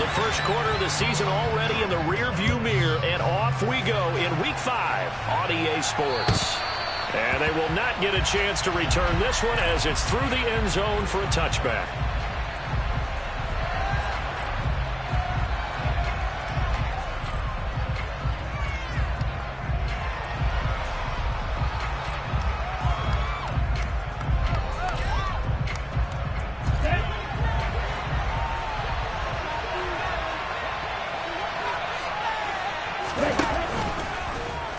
The first quarter of the season already in the rearview mirror, and off we go in Week 5 on EA Sports. And they will not get a chance to return this one as it's through the end zone for a touchback.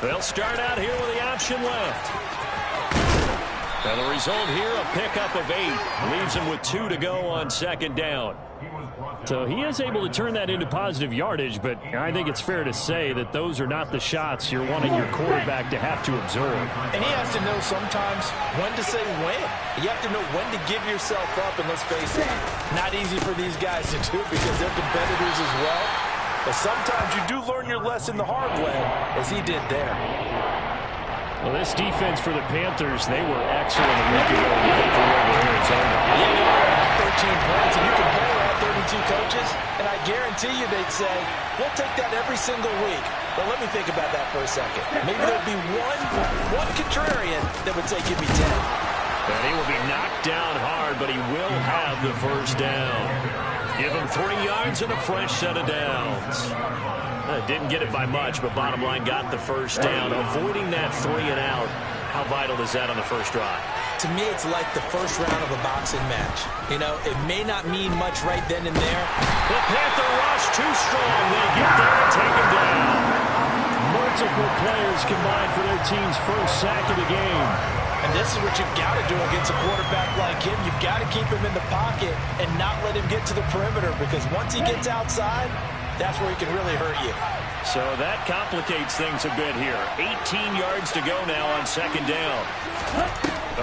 They'll start out here with the option left. And the result here, a pickup of 8. Leaves him with 2 to go on second down. So he is able to turn that into positive yardage, but I think it's fair to say that those are not the shots you're wanting your quarterback to have to absorb. And he has to know sometimes when to say when. You have to know when to give yourself up, and let's face it, not easy for these guys to do because they're competitors as well. But sometimes you do learn your lesson the hard way, as he did there. Well, this defense for the Panthers, they were excellent a week ago in the victory over Arizona. Yeah, they were at 13 points, and you compare all 32 coaches, and I guarantee you they'd say, we'll take that every single week. But let me think about that for a second. Maybe there'd be one contrarian that would say, give me 10. And he will be knocked down hard, but he will have the first down. Give him 3 yards and a fresh set of downs. Didn't get it by much, but bottom line got the first down. Avoiding that 3 and out, how vital is that on the first drive? To me, it's like the first round of a boxing match. You know, it may not mean much right then and there. The Panther rush too strong. They get there and take him down. Multiple players combined for their team's first sack of the game. And this is what you've got to do against a quarterback like him. You've got to keep him in the pocket and not let him get to the perimeter, because once he gets outside, that's where he can really hurt you. So that complicates things a bit here. 18 yards to go now on second down.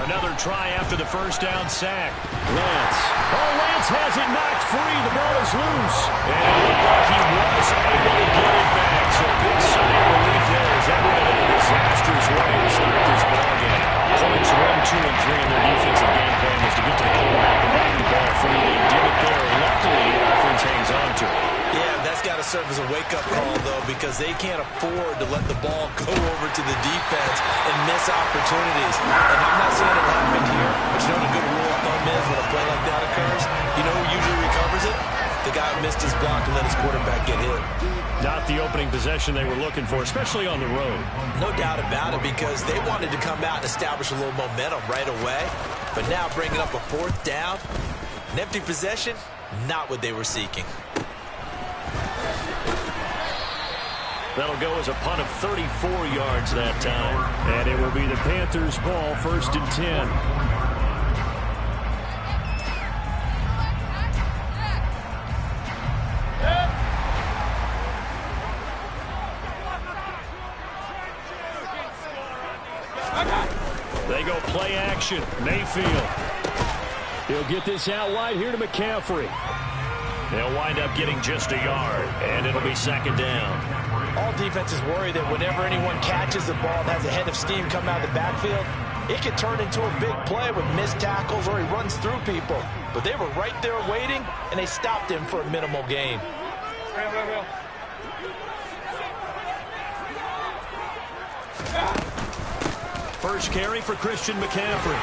Another try after the first down sack. Lance. Oh, Lance has it knocked free. The ball is loose. And it looked like he was able to get it back. So a big sign of relief there as that went in a disastrous way to start this ball game. Points 1, 2, and 3 in their defensive game plan was to get to the quarterback and knock the ball free. They did it there. Luckily, the offense hangs on to it. Yeah, that's got to serve as a wake-up call, though, because they can't afford to let the ball go over to the defense and miss opportunities. And I'm not saying it happened here, but you know what a good rule of thumb is when a play like that occurs? You know who usually recovers it? The guy who missed his block and let his quarterback get hit. Not the opening possession they were looking for, especially on the road. No doubt about it, because they wanted to come out and establish a little momentum right away. But now bringing up a fourth down, an empty possession, not what they were seeking. That'll go as a punt of 34 yards that time. And it will be the Panthers' ball, 1st and 10. They go play action. Mayfield. He'll get this out wide here to McCaffrey. They'll wind up getting just a yard, and it'll be second down. All defenses worry that whenever anyone catches the ball and has a head of steam come out of the backfield, it can turn into a big play with missed tackles or he runs through people. But they were right there waiting, and they stopped him for a minimal gain. First carry for Christian McCaffrey.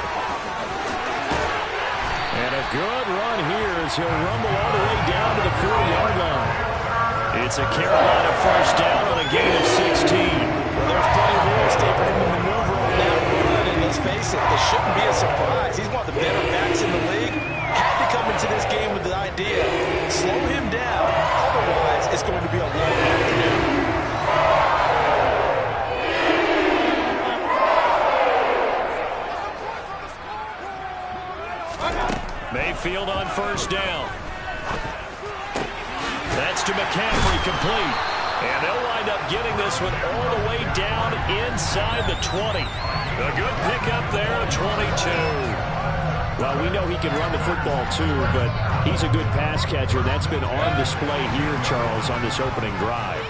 And a good run here as he'll rumble all the way down to the 40-yard line. It's a Carolina first down on a gain of 16. Well, there's plenty of real estate for him to maneuver on that run, and let's face it, this shouldn't be a surprise. He's one of the better backs in the league. Had to come into this game with the idea, slow him down, otherwise it's going to be a long afternoon. Mayfield on first down. That's to McCaffrey, complete. And they'll wind up getting this one all the way down inside the 20. A good pickup there, a 22. Well, we know he can run the football too, but he's a good pass catcher. That's been on display here, Charles, on this opening drive.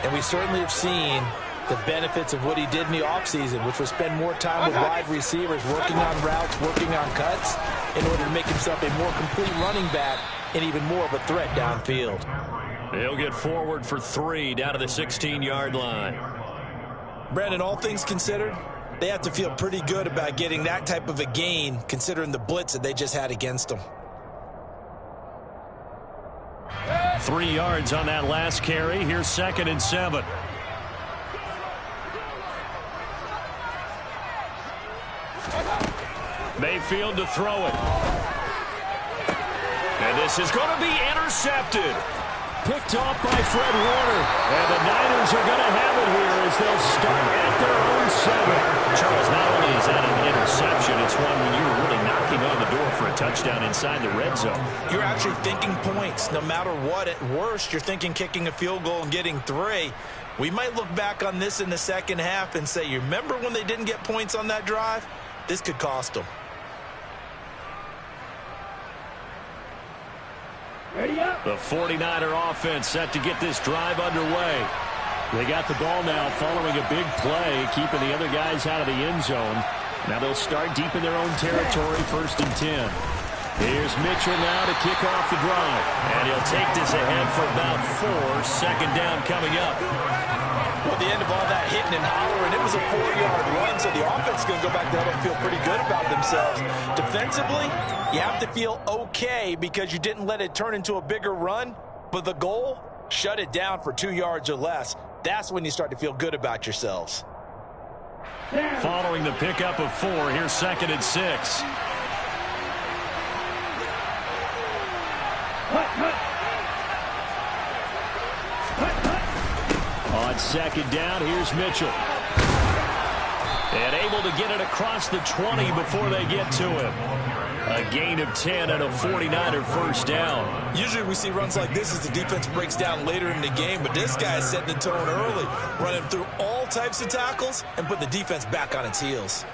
And we certainly have seen the benefits of what he did in the offseason, which was spend more time with wide receivers, working on routes, working on cuts, in order to make himself a more complete running back and even more of a threat downfield. He'll get forward for 3 down to the 16-yard line. Brandon, all things considered, they have to feel pretty good about getting that type of a gain considering the blitz that they just had against them. 3 yards on that last carry. Here's 2nd and 7. Mayfield to throw it. And this is going to be intercepted. Picked off by Fred Warner. And the Niners are going to have it here as they'll start at their own 7. Charles, not only is that an interception, it's one when you're really knocking on the door for a touchdown inside the red zone. You're actually thinking points. No matter what, at worst, you're thinking kicking a field goal and getting 3. We might look back on this in the second half and say, you remember when they didn't get points on that drive? This could cost them. The 49er offense set to get this drive underway. They got the ball now following a big play, keeping the other guys out of the end zone. Now they'll start deep in their own territory, 1st and 10. Here's Mitchell now to kick off the drive. And he'll take this ahead for about 4. 2nd down coming up. Well, at the end of all that hitting and hollering, it was a 4-yard run, so the offense is going to go back there and feel pretty good about themselves. Defensively, you have to feel okay because you didn't let it turn into a bigger run, but the goal, shut it down for 2 yards or less. That's when you start to feel good about yourselves. Following the pickup of 4, here's 2nd and 6. On 2nd down, here's Mitchell. And able to get it across the 20 before they get to him. A gain of 10 and a 49er 1st down. Usually we see runs like this as the defense breaks down later in the game, but this guy is setting the tone early, running through all types of tackles and putting the defense back on its heels.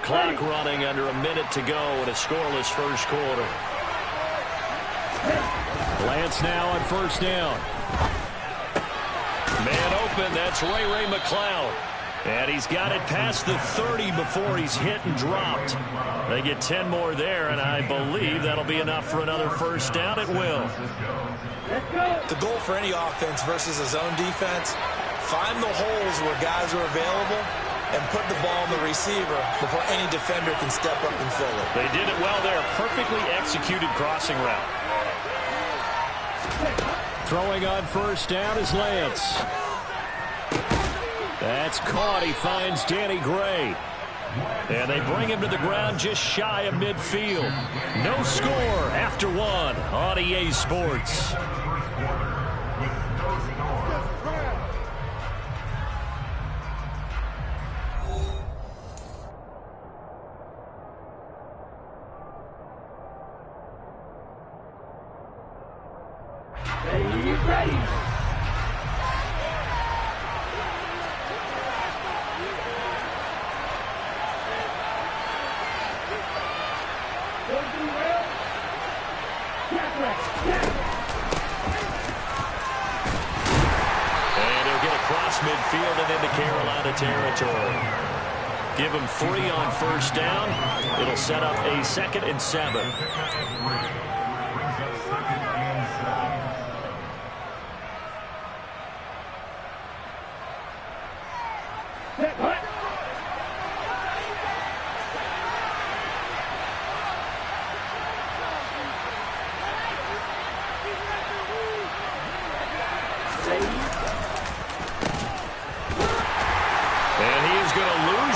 Clock running under a minute to go in a scoreless 1st quarter. Lance now on 1st down. Man open, that's Ray McLeod. And he's got it past the 30 before he's hit and dropped. They get 10 more there, and I believe that'll be enough for another 1st down. It will. The goal for any offense versus a zone defense, find the holes where guys are available and put the ball on the receiver before any defender can step up and fill it. They did it well there. Perfectly executed crossing route. Throwing on 1st down is Lance. That's caught. He finds Danny Gray. And they bring him to the ground just shy of midfield. No score after 1 on EA Sports. Ready. Midfield and into Carolina territory. Give him 3 on 1st down. It'll set up a 2nd and 7.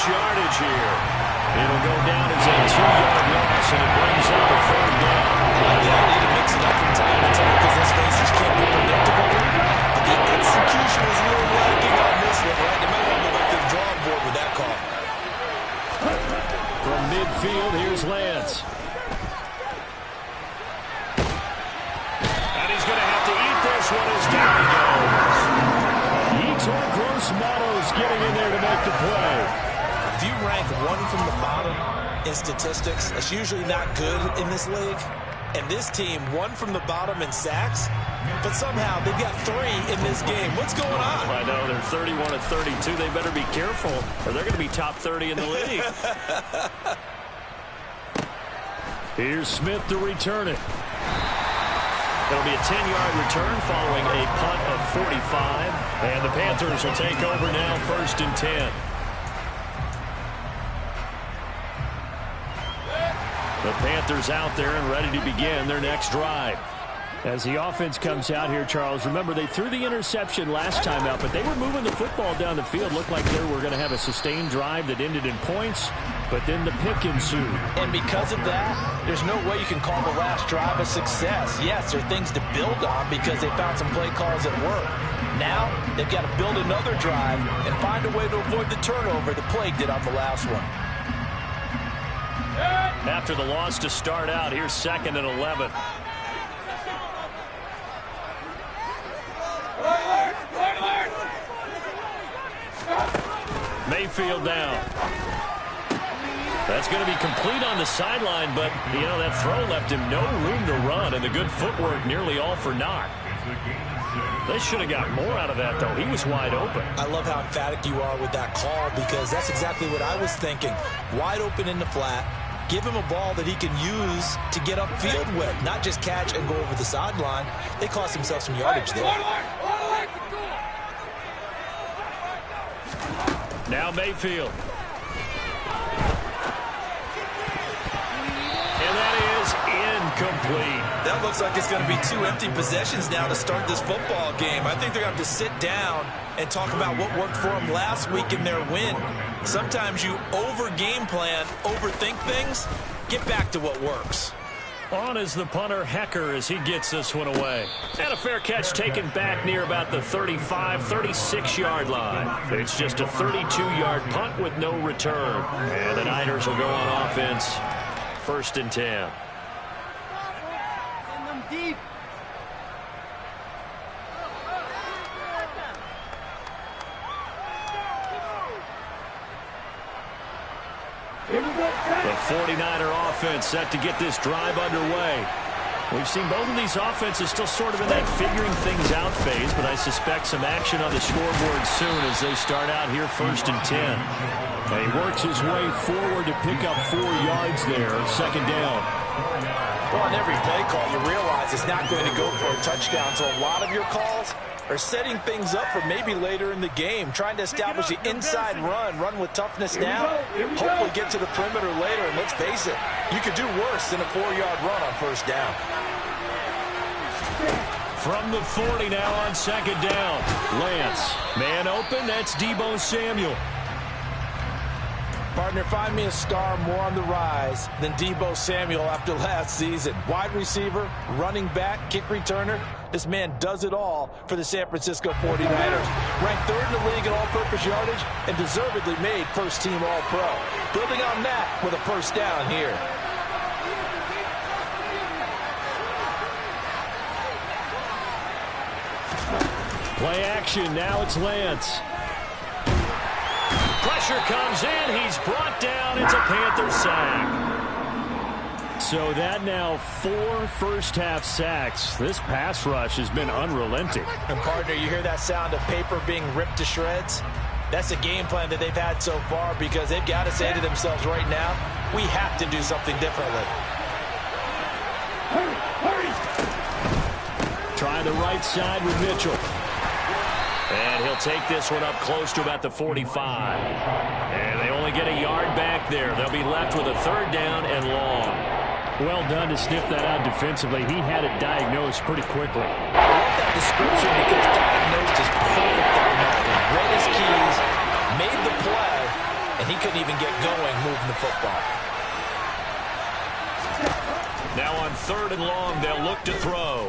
Yardage here. It'll go down as a 2-yard loss, and it brings up a 3rd down. They need to mix it up from time to time because those faces can't be predictable. But the execution is really lacking on this one, right? They might want to go back to the drawing board with that call. From midfield, here's Lance. And he's going to have to eat this one as down he goes. Yetur Gross-Matos getting in there to make the play. If you rank 1 from the bottom in statistics, that's usually not good in this league. And this team, 1 from the bottom in sacks, but somehow they've got 3 in this game. What's going on? I know, they're 31 and 32. They better be careful, or they're going to be top 30 in the league. Here's Smith to return it. It'll be a 10-yard return following a punt of 45. And the Panthers will take over now, 1st and 10. The Panthers out there and ready to begin their next drive. As the offense comes out here, Charles, remember they threw the interception last time out, but they were moving the football down the field. Looked like they were going to have a sustained drive that ended in points, but then the pick ensued. And because of that, there's no way you can call the last drive a success. Yes, there are things to build on because they found some play calls that work. Now, they've got to build another drive and find a way to avoid the turnover the play did on the last one. After the loss to start out, here's 2nd and 11. Mayfield down. That's going to be complete on the sideline, but, you know, that throw left him no room to run, and the good footwork nearly all for naught. They should have got more out of that, though. He was wide open. I love how emphatic you are with that call because that's exactly what I was thinking. Wide open in the flat. Give him a ball that he can use to get upfield with, not just catch and go over the sideline. They cost themselves some yardage there. Now Mayfield. And that is incomplete. That looks like it's going to be 2 empty possessions now to start this football game. I think they're going to have to sit down and talk about what worked for them last week in their win. Sometimes you over-game plan, overthink things. Get back to what works. On is the punter, Hecker, as he gets this one away. And a fair catch taken back near about the 35, 36-yard line. It's just a 32-yard punt with no return. And the Niners will go on offense, 1st and 10. Send them deep. The 49er offense set to get this drive underway. We've seen both of these offenses still sort of in that figuring things out phase, but I suspect some action on the scoreboard soon as they start out here 1st and 10. And he works his way forward to pick up 4 yards there, 2nd down. Well, on every play call, you realize it's not going to go for a touchdown, so a lot of your calls are setting things up for maybe later in the game, trying to establish the inside run with toughness now, hopefully get to the perimeter later, and let's face it, you could do worse than a 4-yard run on 1st down. From the 40 now on 2nd down. Lance, man open, that's Deebo Samuel. Partner, find me a star more on the rise than Deebo Samuel after last season. Wide receiver, running back, kick returner. This man does it all for the San Francisco 49ers. Ranked 3rd in the league in all-purpose yardage and deservedly made first-team All-Pro. Building on that with a 1st down here. Play action, now it's Lance. Pressure comes in, he's brought down, it's a Panther sack. So that now 4 first-half sacks. This pass rush has been unrelenting. And partner, you hear that sound of paper being ripped to shreds? That's the game plan that they've had so far because they've got to say to themselves right now, we have to do something differently. Try the right side with Mitchell. And he'll take this one up close to about the 45. And they only get a yard back there. They'll be left with a 3rd down and long. Well done to sniff that out defensively. He had it diagnosed pretty quickly. I love that description because diagnosed is perfect on that one. Read his keys, made the play, and he couldn't even get going moving the football. Now on 3rd and long, they'll look to throw.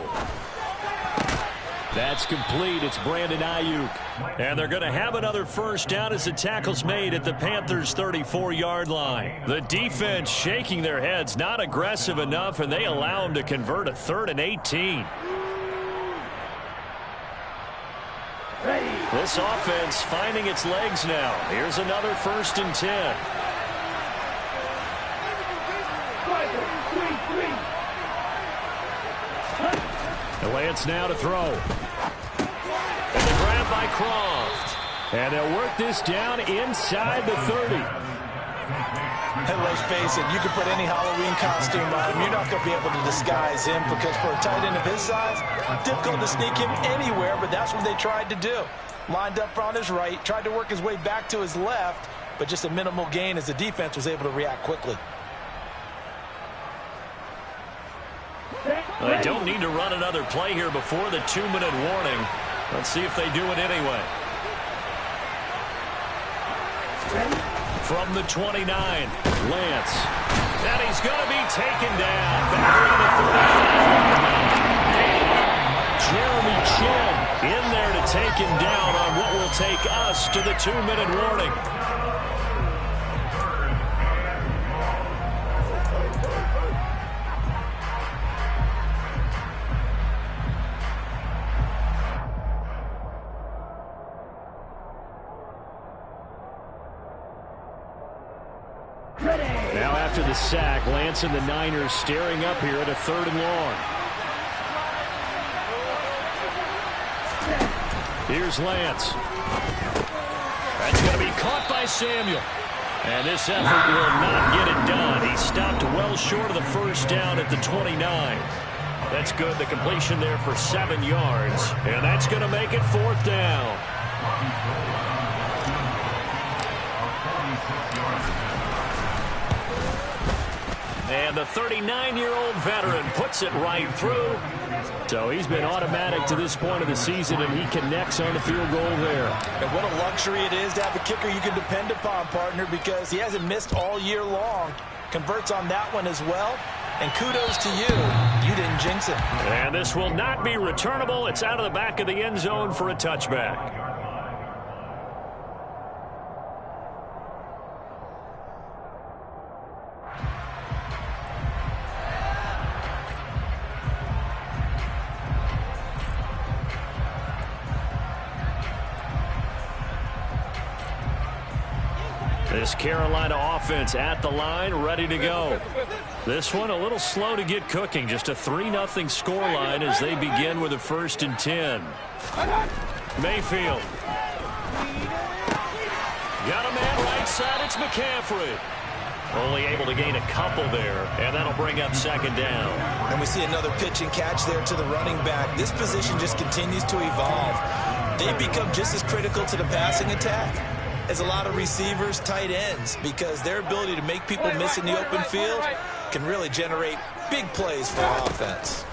That's complete. It's Brandon Ayuk. And they're going to have another 1st down as the tackle's made at the Panthers' 34-yard line. The defense shaking their heads, not aggressive enough, and they allow them to convert a 3rd and 18. This offense finding its legs now. Here's another 1st and 10. Lance now to throw. And the grab by Croft. And they'll work this down inside the 30. And let's face it, you can put any Halloween costume on him. You're not going to be able to disguise him because for a tight end of his size, difficult to sneak him anywhere, but that's what they tried to do. Lined up on his right, tried to work his way back to his left, but just a minimal gain as the defense was able to react quickly. They don't need to run another play here before the 2-minute warning. Let's see if they do it anyway. From the 29, Lance. And he's going to be taken down. Jeremy Chin in there to take him down on what will take us to the 2-minute warning. Now after the sack, Lance and the Niners staring up here at a 3rd and long. Here's Lance. That's going to be caught by Samuel. And this effort will not get it done. He stopped well short of the first down at the 29. That's good. The completion there for 7 yards. And that's going to make it 4th down. And the 39-year-old veteran puts it right through. So he's been automatic to this point of the season, and he connects on the field goal there. And what a luxury it is to have a kicker you can depend upon, partner, because he hasn't missed all year long. Converts on that one as well. And kudos to you. You didn't jinx it. And this will not be returnable. It's out of the back of the end zone for a touchback. This Carolina offense at the line, ready to go. This one a little slow to get cooking. Just a 3-0 scoreline as they begin with a 1st and 10. Mayfield. Got a man right side. It's McCaffrey. Only able to gain a couple there, and that'll bring up 2nd down. And we see another pitch and catch there to the running back. This position just continues to evolve. They become just as critical to the passing attack as a lot of receivers, tight ends, because their ability to make people miss in the open field can really generate big plays for offense.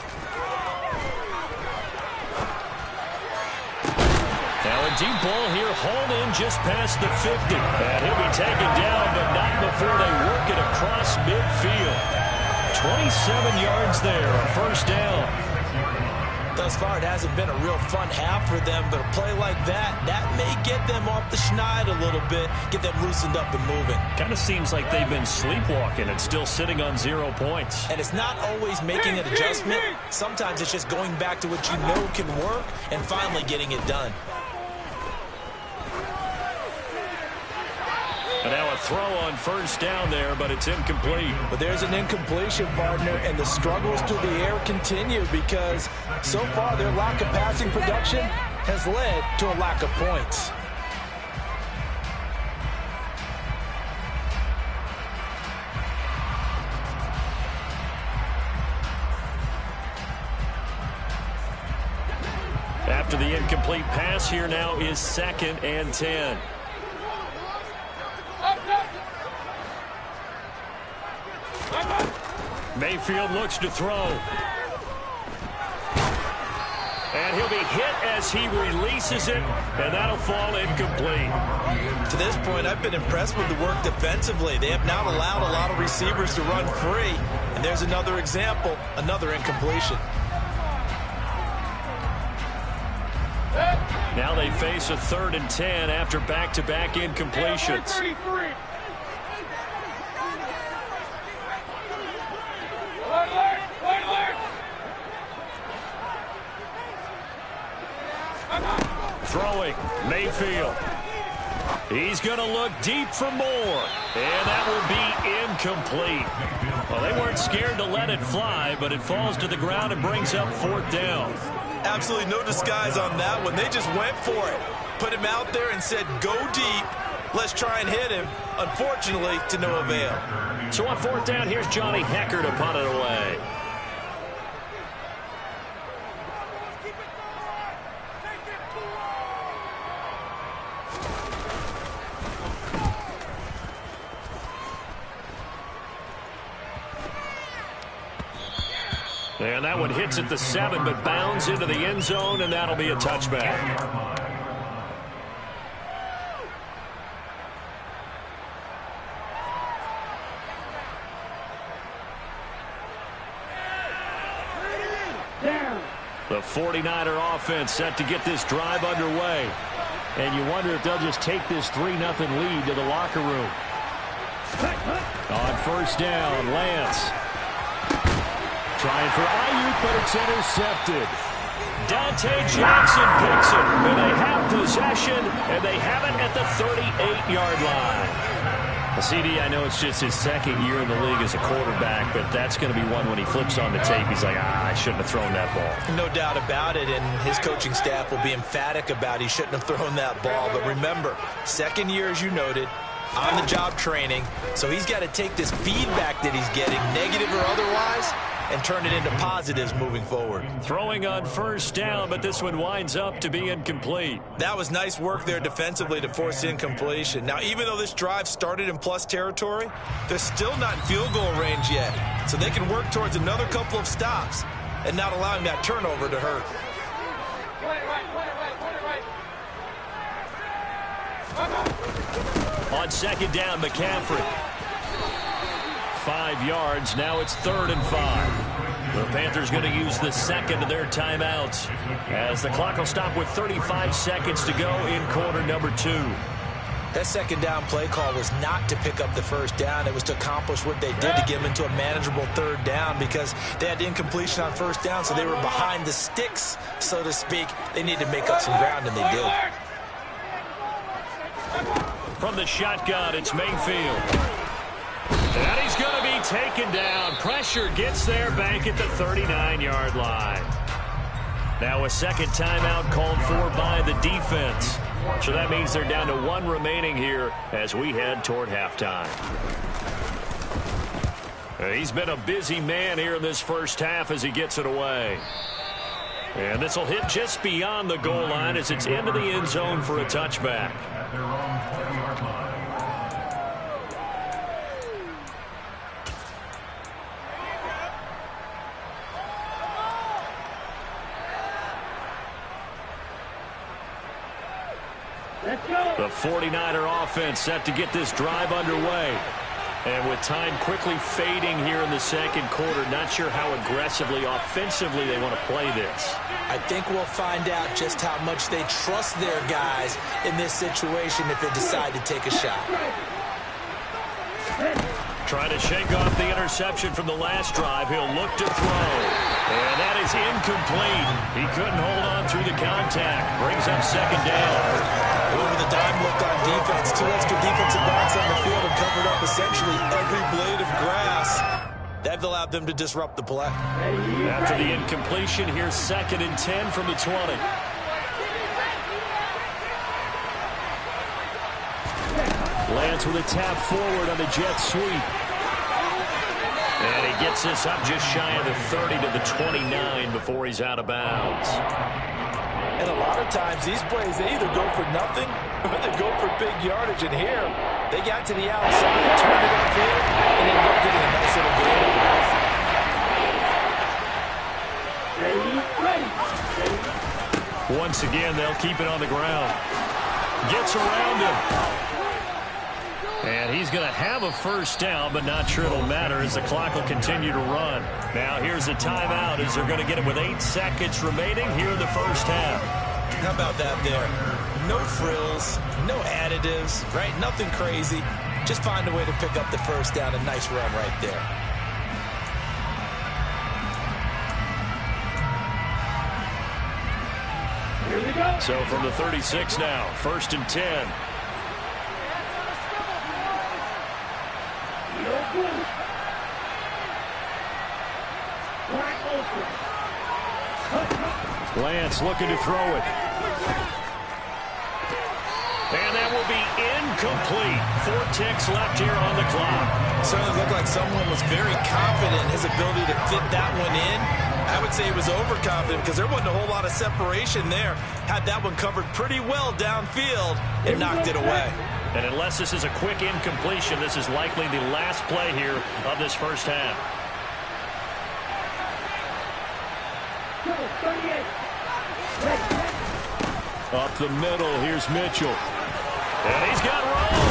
Now a deep ball here, hauled in just past the 50. And he'll be taken down, but not before they work it across midfield. 27 yards there, a 1st down. Thus far, it hasn't been a real fun half for them, but a play like that may get them off the schneid a little bit, get them loosened up and moving. Kind of seems like they've been sleepwalking and still sitting on 0 points. And it's not always making an adjustment. Sometimes it's just going back to what you know can work and finally getting it done. And now a throw on 1st down there, but it's incomplete. But there's an incompletion, partner, and the struggles through the air continue because so far their lack of passing production has led to a lack of points. After the incomplete pass, here now is 2nd and 10. Mayfield looks to throw. And he'll be hit as he releases it, and that'll fall incomplete. To this point, I've been impressed with the work defensively. They have not allowed a lot of receivers to run free. And there's another example, another incompletion. Now they face a 3rd and 10 after back-to-back incompletions. Throwing, Mayfield. He's going to look deep for more. And that will be incomplete. Well, they weren't scared to let it fly, but it falls to the ground and brings up 4th down. Absolutely no disguise on that one. They just went for it. Put him out there and said, go deep. Let's try and hit him. Unfortunately, to no avail. So on fourth down, here's Johnny Hecker to punt it away. And that one hits at the 7, but bounds into the end zone, and that'll be a touchback. The 49er offense set to get this drive underway. And you wonder if they'll just take this 3-0 lead to the locker room. On first down, Lance. Trying for Ayuk, but it's intercepted. Dante Jackson picks it, and they have possession, and they have it at the 38-yard line. CD, I know it's just his second year in the league as a quarterback, but that's going to be one when he flips on the tape. He's like, I shouldn't have thrown that ball. No doubt about it, and his coaching staff will be emphatic about he shouldn't have thrown that ball. But remember, second year, as you noted, on-the-job training, so he's got to take this feedback that he's getting, negative or otherwise, and turn it into positives moving forward. Throwing on first down, but this one winds up to be incomplete. That was nice work there defensively to force incompletion. Now, even though this drive started in plus territory, they're still not in field goal range yet. So they can work towards another couple of stops and not allowing that turnover to hurt. On second down, McCaffrey. 5 yards. Now it's 3rd and 5. The Panthers going to use the second of their timeouts as the clock will stop with 35 seconds to go in quarter number 2. That second down play call was not to pick up the first down. It was to accomplish what they did to get them into a manageable 3rd down because they had incompletion on first down, so they were behind the sticks, so to speak. They needed to make up some ground, and they did. From the shotgun, it's Mayfield. And he's going to be taken down. Pressure gets there back at the 39-yard line. Now a second timeout called for by the defense. So that means they're down to 1 remaining here as we head toward halftime. He's been a busy man here in this first half as he gets it away. And this will hit just beyond the goal line as it's into the end zone for a touchback. The 49er offense set to get this drive underway. And with time quickly fading here in the second quarter, not sure how aggressively, offensively they want to play this. I think we'll find out just how much they trust their guys in this situation if they decide to take a shot. Trying to shake off the interception from the last drive. He'll look to throw. And that is incomplete. He couldn't hold on through the contact. Brings up second down. Over the dime look on defense. 2 extra defensive backs on the field and covered up essentially every blade of grass. That allowed them to disrupt the play. After the incompletion, here's 2nd and 10 from the 20. Lance with a tap forward on the jet sweep. And he gets this up just shy of the 30 to the 29 before he's out of bounds. And a lot of times these plays, they either go for nothing or they go for big yardage. And here, they got to the outside, turned it upfield, and ended up getting a nice little gain on that. Once again, they'll keep it on the ground. Gets around him. And he's going to have a first down, but not sure it'll matter as the clock will continue to run. Now here's a timeout as they're going to get it with 8 seconds remaining here in the first half. How about that there? No frills, no additives, right? Nothing crazy. Just find a way to pick up the first down. A nice run right there. Here we go. So from the 36 now, 1st and 10. Lance looking to throw it. And that will be incomplete. 4 ticks left here on the clock. Certainly looked like someone was very confident in his ability to fit that one in. I would say he was overconfident because there wasn't a whole lot of separation there. Had that one covered pretty well downfield and knocked it away. And unless this is a quick incompletion, this is likely the last play here of this first half. Up the middle, here's Mitchell. And he's got room.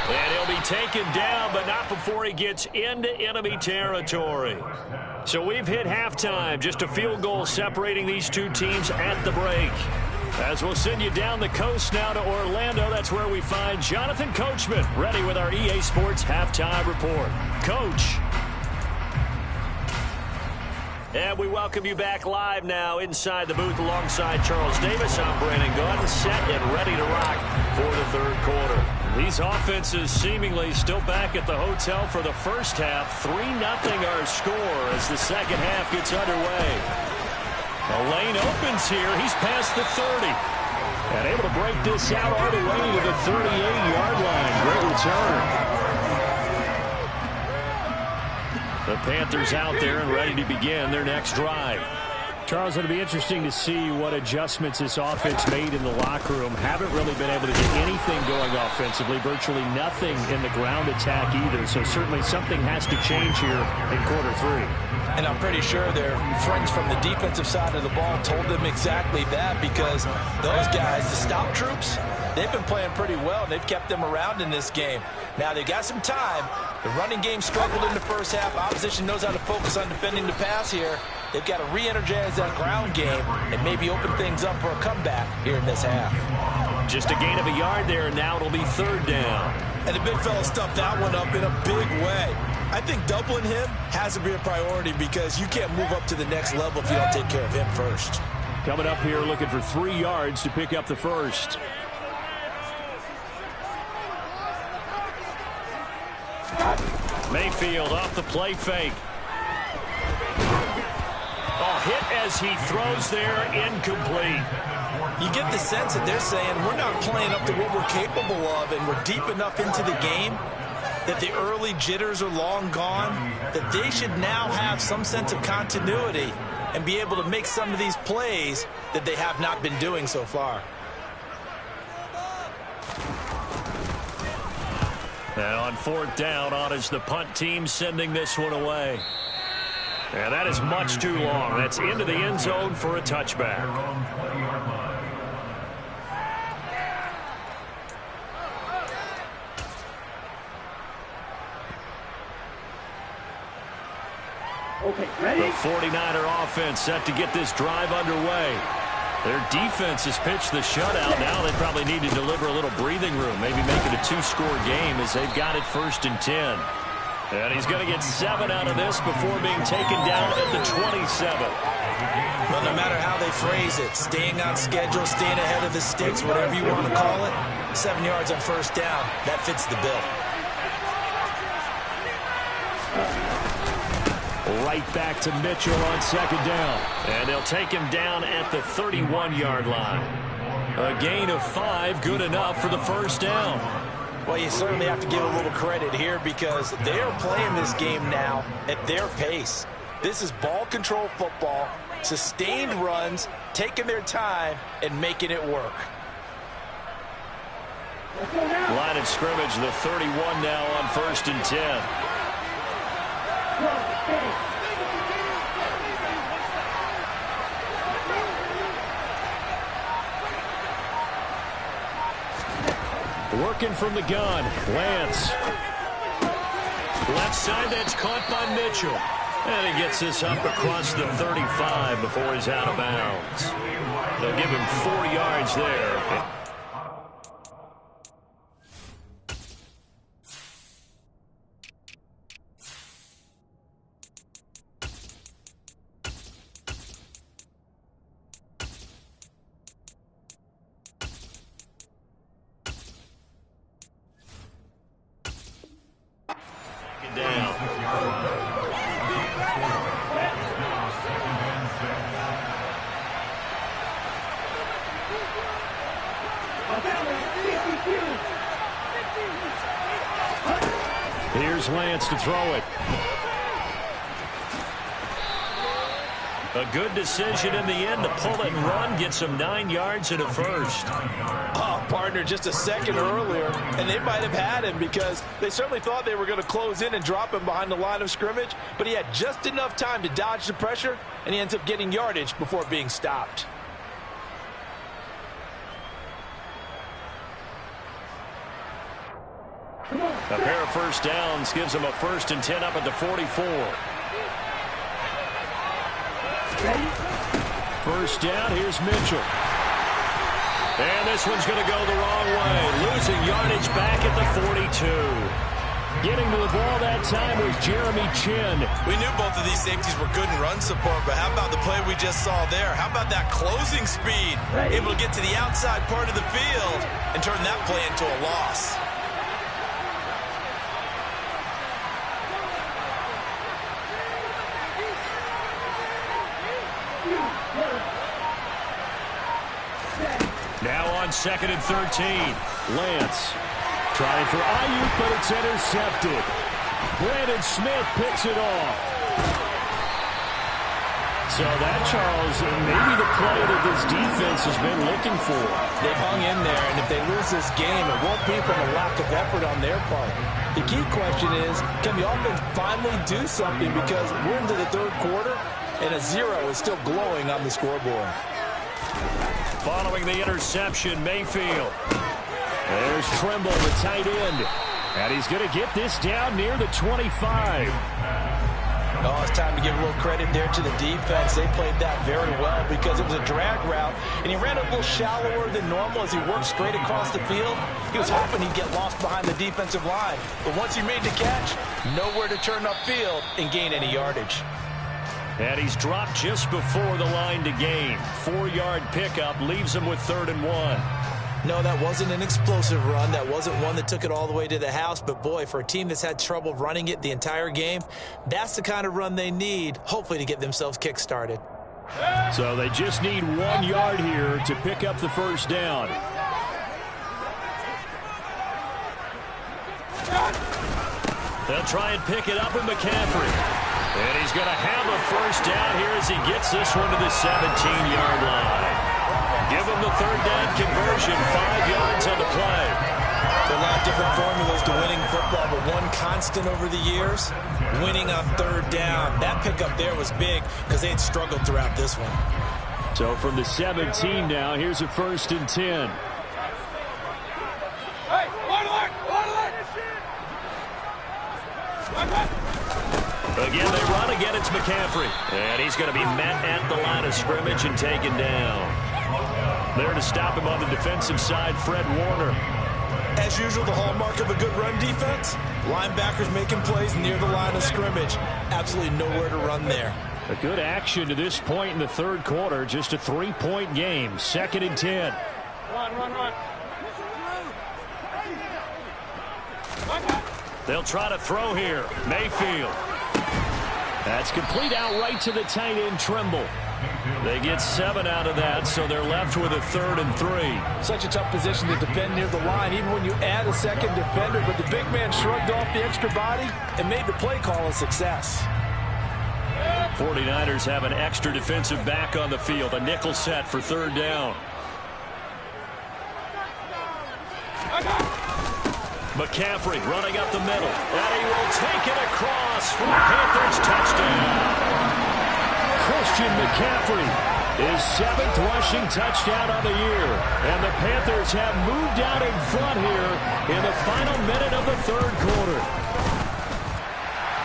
And he'll be taken down, but not before he gets into enemy territory. So we've hit halftime. Just a field goal separating these two teams at the break. As we'll send you down the coast now to Orlando, that's where we find Jonathan Coachman, ready with our EA Sports Halftime Report. Coach. And we welcome you back live now inside the booth alongside Charles Davis. I'm Brandon Gunn, set and ready to rock for the third quarter. These offenses seemingly still back at the hotel for the first half. 3-0 our score as the second half gets underway. A lane opens here. He's past the 30. And able to break this out all the way to the 38-yard line. Great return. The Panthers out there and ready to begin their next drive. Charles, it'll be interesting to see what adjustments this offense made in the locker room. Haven't really been able to get anything going offensively. Virtually nothing in the ground attack either. So certainly something has to change here in quarter 3. And I'm pretty sure their friends from the defensive side of the ball told them exactly that, because those guys, the stop troops, they've been playing pretty well, and they've kept them around in this game. Now, they got some time. The running game struggled in the first half. Opposition knows how to focus on defending the pass here. They've got to re-energize that ground game and maybe open things up for a comeback here in this half. Just a gain of a yard there, and now it'll be third down. And the big fella stuffed that one up in a big way. I think doubling him has to be a priority, because you can't move up to the next level if you don't take care of him first. Coming up here looking for 3 yards to pick up the first. Mayfield off the play fake. Oh, hit as he throws there, incomplete. You get the sense that they're saying we're not playing up to what we're capable of, and we're deep enough into the game that the early jitters are long gone, that they should now have some sense of continuity and be able to make some of these plays that they have not been doing so far. And on fourth down, on is the punt team sending this one away. And that is much too long. That's into the end zone for a touchback. Okay, ready? The 49er offense set to get this drive underway. Their defense has pitched the shutout. Now they probably need to deliver a little breathing room, maybe make it a 2-score game as they've got it 1st and 10. And he's going to get 7 out of this before being taken down at the 27. Well, no matter how they phrase it, staying on schedule, staying ahead of the sticks, whatever you want to call it, 7 yards on first down, that fits the bill. Right back to Mitchell on second down. And they'll take him down at the 31-yard line. A gain of 5, good enough for the first down. Well, you certainly have to give a little credit here, because they are playing this game now at their pace. This is ball control football, sustained runs, taking their time, and making it work. Line of scrimmage, the 31 now on 1st and 10. Working from the gun, Lance. Left side, that's caught by Mitchell. And he gets this up across the 35 before he's out of bounds. They'll give him 4 yards there. Here's Lance to throw it. A good decision in the end to pull it and run, get some 9 yards and a first. Oh, partner, just a second earlier, and they might have had him because they certainly thought they were going to close in and drop him behind the line of scrimmage, but he had just enough time to dodge the pressure, and he ends up getting yardage before being stopped. A pair of first downs gives them a 1st and 10 up at the 44. First down, here's Mitchell. And this one's going to go the wrong way. Losing yardage back at the 42. Getting to the ball that time was Jeremy Chin. We knew both of these safeties were good in run support, but how about the play we just saw there? How about that closing speed? Able to get to the outside part of the field and turn that play into a loss. Now on 2nd and 13. Lance trying for Ayuk, but it's intercepted. Brandon Smith picks it off. So that, Charles, maybe the play that this defense has been looking for. They've hung in there, and if they lose this game, it won't be from a lack of effort on their part. The key question is, can the offense finally do something, because we're into the 3rd quarter, and a 0 is still glowing on the scoreboard. Following the interception, Mayfield. There's Trimble, the tight end. And he's going to get this down near the 25. Oh, it's time to give a little credit there to the defense. They played that very well because it was a drag route, and he ran a little shallower than normal as he worked straight across the field. He was hoping he'd get lost behind the defensive line. But once he made the catch, nowhere to turn upfield and gain any yardage. And he's dropped just before the line to gain. 4-yard pickup leaves him with 3rd and 1. No, that wasn't an explosive run. That wasn't one that took it all the way to the house. But, boy, for a team that's had trouble running it the entire game, that's the kind of run they need, hopefully, to get themselves kick-started. So they just need 1 yard here to pick up the first down. They'll try and pick it up with McCaffrey. And he's going to have a first down here as he gets this one to the 17-yard line. Give him the 3rd down conversion, 5 yards on the play. There are a lot of different formulas to winning football, but one constant over the years, winning on 3rd down. That pickup there was big because they had struggled throughout this one. So from the 17 now, here's a 1st and 10. Again, they run. Again, it's McCaffrey. And he's going to be met at the line of scrimmage and taken down. There to stop him on the defensive side, Fred Warner. As usual, the hallmark of a good run defense, linebackers making plays near the line of scrimmage. Absolutely nowhere to run there. A good action to this point in the 3rd quarter. Just a 3-point game. 2nd and 10. Run. They'll try to throw here. Mayfield. That's complete outright to the tight end, Trimble. They get 7 out of that, so they're left with a 3rd and 3. Such a tough position to defend near the line, even when you add a second defender. But the big man shrugged off the extra body and made the play call a success. 49ers have an extra defensive back on the field. A nickel set for 3rd down. McCaffrey running up the middle. And he will take it across for the Panthers touchdown. Christian McCaffrey, his 7th rushing touchdown on the year. And the Panthers have moved out in front here in the final minute of the 3rd quarter.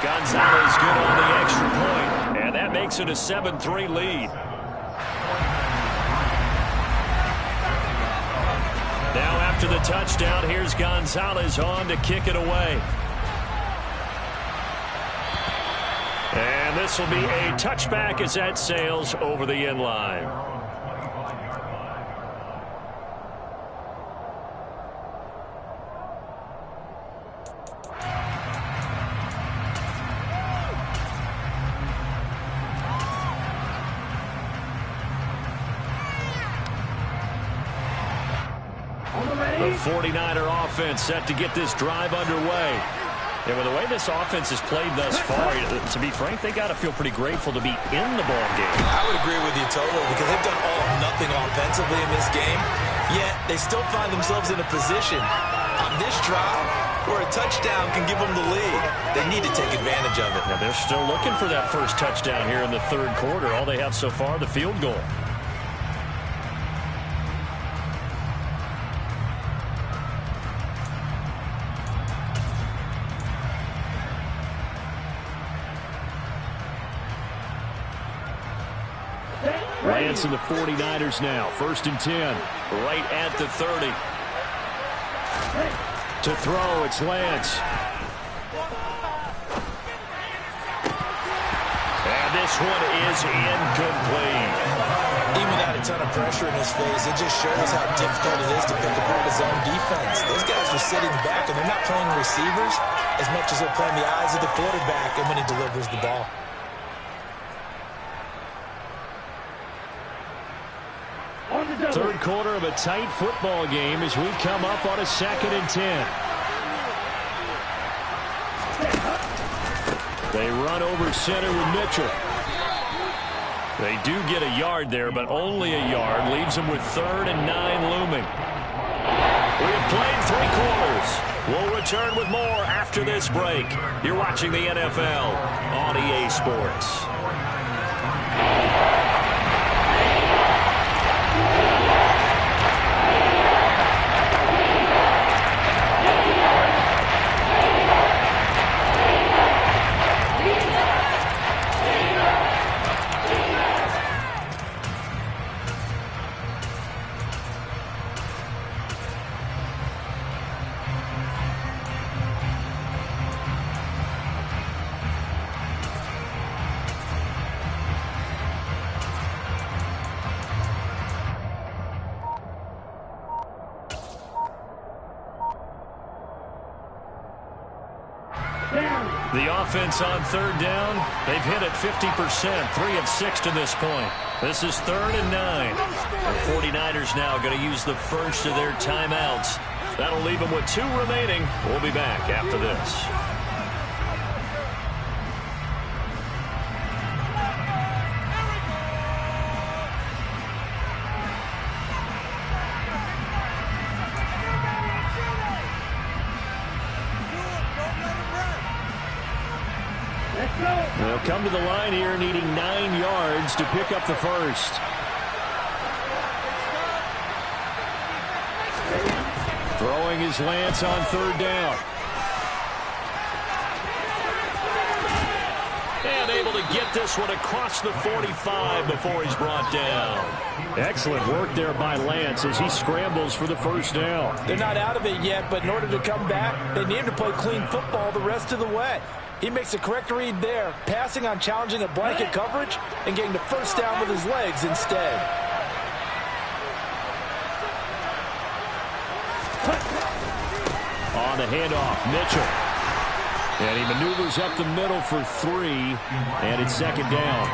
Gonzalez good on the extra point, and that makes it a 7-3 lead. Now after the touchdown, here's Gonzalez on to kick it away. And this will be a touchback as that sails over the end line. The 49er offense set to get this drive underway. Yeah, with the way this offense has played thus far, to be frank, they got to feel pretty grateful to be in the ball game. I would agree with you totally because they've done all or nothing offensively in this game, yet they still find themselves in a position on this drive where a touchdown can give them the lead. They need to take advantage of it. Now they're still looking for that first touchdown here in the third quarter. All they have so far, the field goal. Lance and the 49ers now. 1st and 10. Right at the 30. To throw, it's Lance. And this one is incomplete. Even without a ton of pressure in his face, it just shows how difficult it is to pick apart his own defense. Those guys are sitting back, and they're not playing receivers as much as they're playing the eyes of the quarterback and when he delivers the ball. Third quarter of a tight football game as we come up on a 2nd and 10. They run over center with Mitchell. They do get a yard there, but only a yard. Leaves them with 3rd and 9 looming. We have played 3 quarters. We'll return with more after this break. You're watching the NFL on EA Sports. The offense on 3rd down, they've hit it 50%, 3 of 6 to this point. This is 3rd and 9. The 49ers now going to use the first of their timeouts. That'll leave them with 2 remaining. We'll be back after this. They'll come to the line here needing 9 yards to pick up the first. Throwing is Lance on 3rd down. And able to get this one across the 45 before he's brought down. Excellent work there by Lance as he scrambles for the first down. They're not out of it yet, but in order to come back, they need to play clean football the rest of the way. He makes a correct read there, passing on challenging a blanket coverage and getting the first down with his legs instead. On the handoff, Mitchell. And he maneuvers up the middle for 3, and it's 2nd down.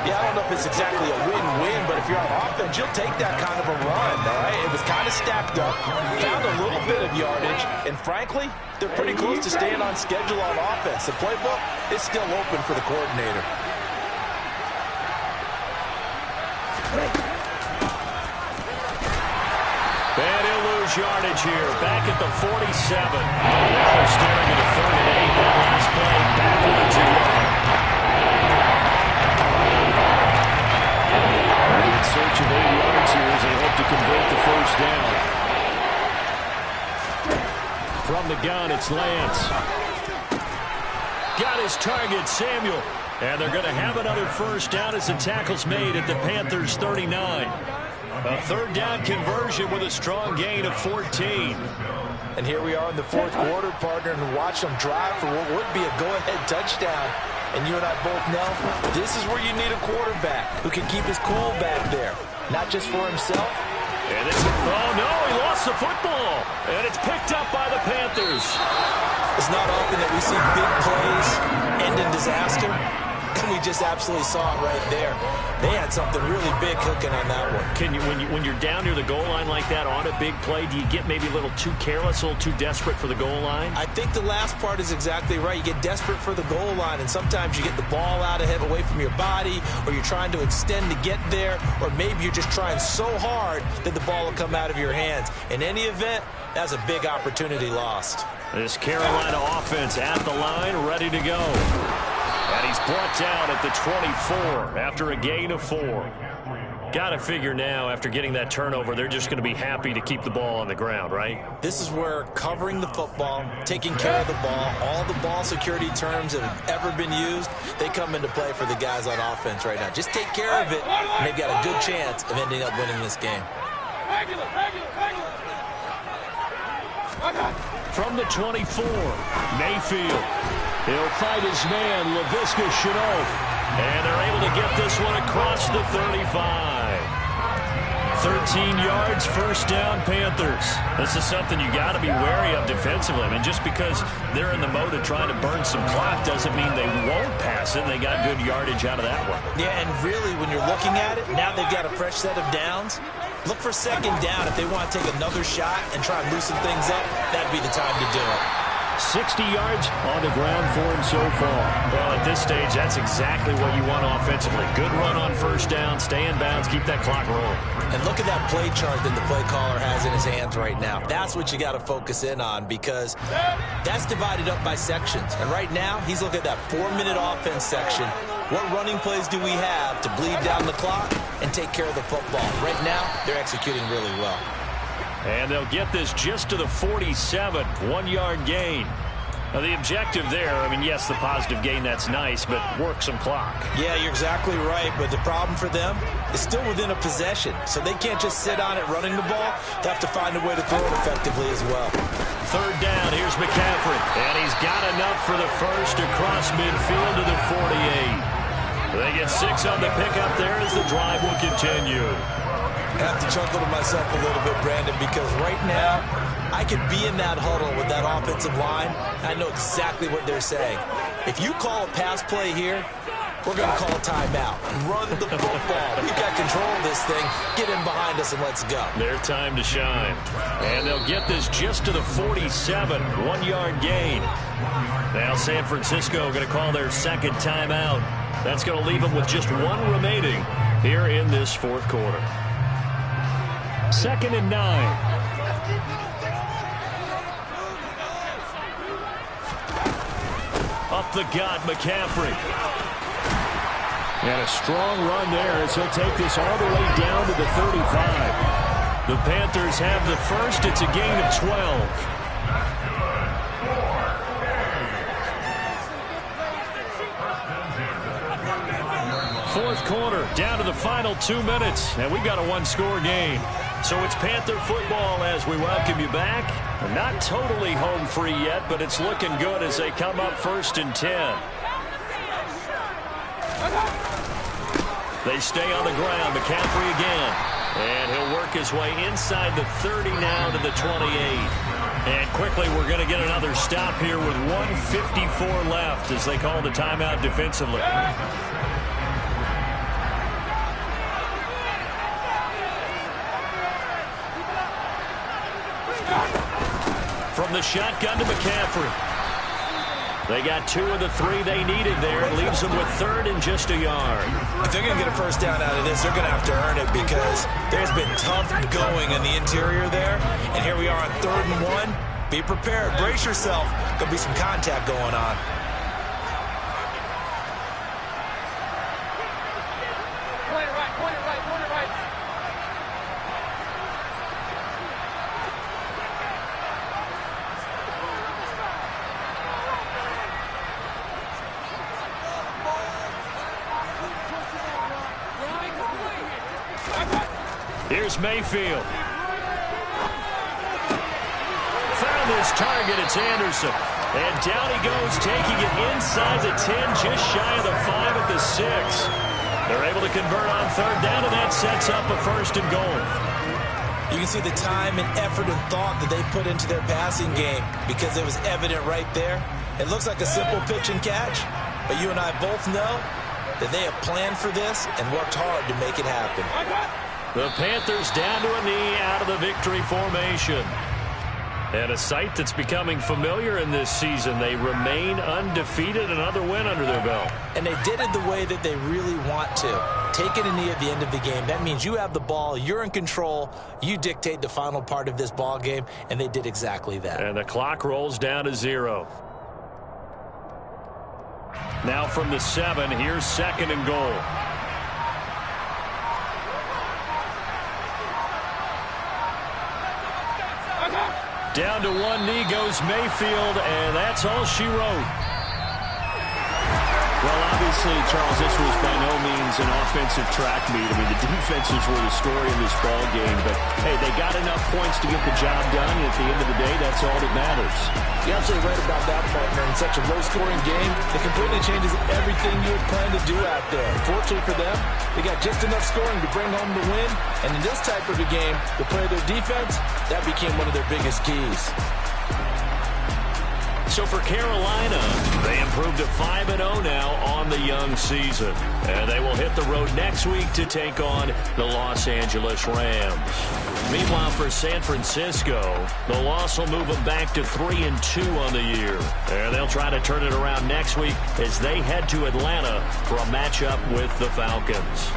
Yeah, I don't know if it's exactly a win-win, but if you're on offense, you'll take that kind of a run, all right? It was kind of stacked up, found a little bit of yardage, and frankly, they're pretty close to staying on schedule on offense. The playbook is still open for the coordinator. And he'll lose yardage here, back at the 47. Now they're staring at a 3rd and 8. That last play backwards again. In search of 8 yards here as they hope to convert the first down. From the gun, it's Lance. Got his target, Samuel. And they're going to have another first down as the tackle's made at the Panthers' 39. A 3rd down conversion with a strong gain of 14. And here we are in the 4th quarter, partner, and watch them drive for what would be a go-ahead touchdown. And you and I both know this is where you need a quarterback who can keep his cool back there, not just for himself. And it's, oh no, he lost the football. And it's picked up by the Panthers. It's not often that we see big plays end in disaster. we just absolutely saw it right there. They had something really big cooking on that one. Can you, when you're down near the goal line like that on a big play, do you get maybe a little too careless, a little too desperate for the goal line? I think the last part is exactly right. You get desperate for the goal line, and sometimes you get the ball out ahead away from your body, or you're trying to extend to get there, or maybe you're just trying so hard that the ball will come out of your hands. In any event, that's a big opportunity lost. This Carolina offense at the line, ready to go. And he's brought down at the 24 after a gain of 4. Got to figure now, after getting that turnover, they're just going to be happy to keep the ball on the ground, right? This is where covering the football, taking care of the ball, all the ball security terms that have ever been used, they come into play for the guys on offense right now. Just take care of it, and they've got a good chance of ending up winning this game. From the 24, Mayfield. He'll fight his man, Laviska Shenault. And they're able to get this one across the 35. 13 yards, first down, Panthers. This is something you got to be wary of defensively. I mean, just because they're in the mode of trying to burn some clock doesn't mean they won't pass it. They got good yardage out of that one. Yeah, and really, when you're looking at it, now they've got a fresh set of downs. Look for second down. If they want to take another shot and try and loosen things up, that'd be the time to do it. 60 yards on the ground for him so far. Well, at this stage, that's exactly what you want offensively. Good run on first down, stay in bounds, keep that clock rolling. And look at that play chart that the play caller has in his hands right now. That's what you got to focus in on, because that's divided up by sections. And right now, he's looking at that 4-minute offense section. What running plays do we have to bleed down the clock and take care of the football? Right now, they're executing really well. And they'll get this just to the 47, 1-yard gain. Now, the objective there, I mean, yes, the positive gain, that's nice, but work some clock. Yeah, you're exactly right, but the problem for them is still within a possession, so they can't just sit on it running the ball. They have to find a way to throw it effectively as well. Third down, here's McCaffrey, and he's got enough for the first across midfield to the 48. They get 6 on the pickup there as the drive will continue. I have to chuckle to myself a little bit, Brandon, because right now I could be in that huddle with that offensive line. I know exactly what they're saying. If you call a pass play here, we're going to call a timeout. Run the football. We've got control of this thing. Get in behind us and let's go. Their time to shine. And they'll get this just to the 47, 1-yard gain. Now San Francisco going to call their second timeout. That's going to leave them with just 1 remaining here in this fourth quarter. 2nd and 9. Up the gut, McCaffrey. And a strong run there as he'll take this all the way down to the 35. The Panthers have the first. It's a gain of 12. Fourth quarter, down to the final 2 minutes, and we've got a 1-score game. So it's Panther football as we welcome you back. We're not totally home free yet, but it's looking good as they come up 1st and 10. They stay on the ground. McCaffrey again. And he'll work his way inside the 30 now to the 28. And quickly, we're going to get another stop here with 1:54 left as they call the timeout defensively. From the shotgun to McCaffrey. They got 2 of the 3 they needed there. It leaves them with 3rd and just a yard. If they're going to get a first down out of this, they're going to have to earn it, because there's been tough going in the interior there. And here we are on 3rd and 1. Be prepared. Brace yourself. There'll be some contact going on. Here's Mayfield. Found his target. It's Anderson. And down he goes, taking it inside the 10, just shy of the 5 at the 6. They're able to convert on 3rd down, and that sets up a 1st and goal. You can see the time and effort and thought that they put into their passing game, because it was evident right there. It looks like a simple pitch and catch, but you and I both know that they have planned for this and worked hard to make it happen. The Panthers down to a knee out of the victory formation. And a sight that's becoming familiar in this season. They remain undefeated, another win under their belt. And they did it the way that they really want to. Taking a knee at the end of the game, that means you have the ball, you're in control, you dictate the final part of this ball game, and they did exactly that. And the clock rolls down to 0. Now from the 7, here's 2nd and goal. Down to one knee goes Mayfield, and that's all she wrote. Well, obviously, Charles, this was by no means an offensive track meet. I mean, the defenses were the story in this ball game, but, hey, they got enough points to get the job done, and at the end of the day, that's all that matters. You're absolutely right about that, partner. In such a low-scoring game, it completely changes everything you had planned to do out there. Fortunately for them, they got just enough scoring to bring home the win, and in this type of a game, to play their defense, that became one of their biggest keys. So for Carolina, they improved to 5-0 now on the young season. And they will hit the road next week to take on the Los Angeles Rams. Meanwhile, for San Francisco, the loss will move them back to 3-2 on the year. And they'll try to turn it around next week as they head to Atlanta for a matchup with the Falcons.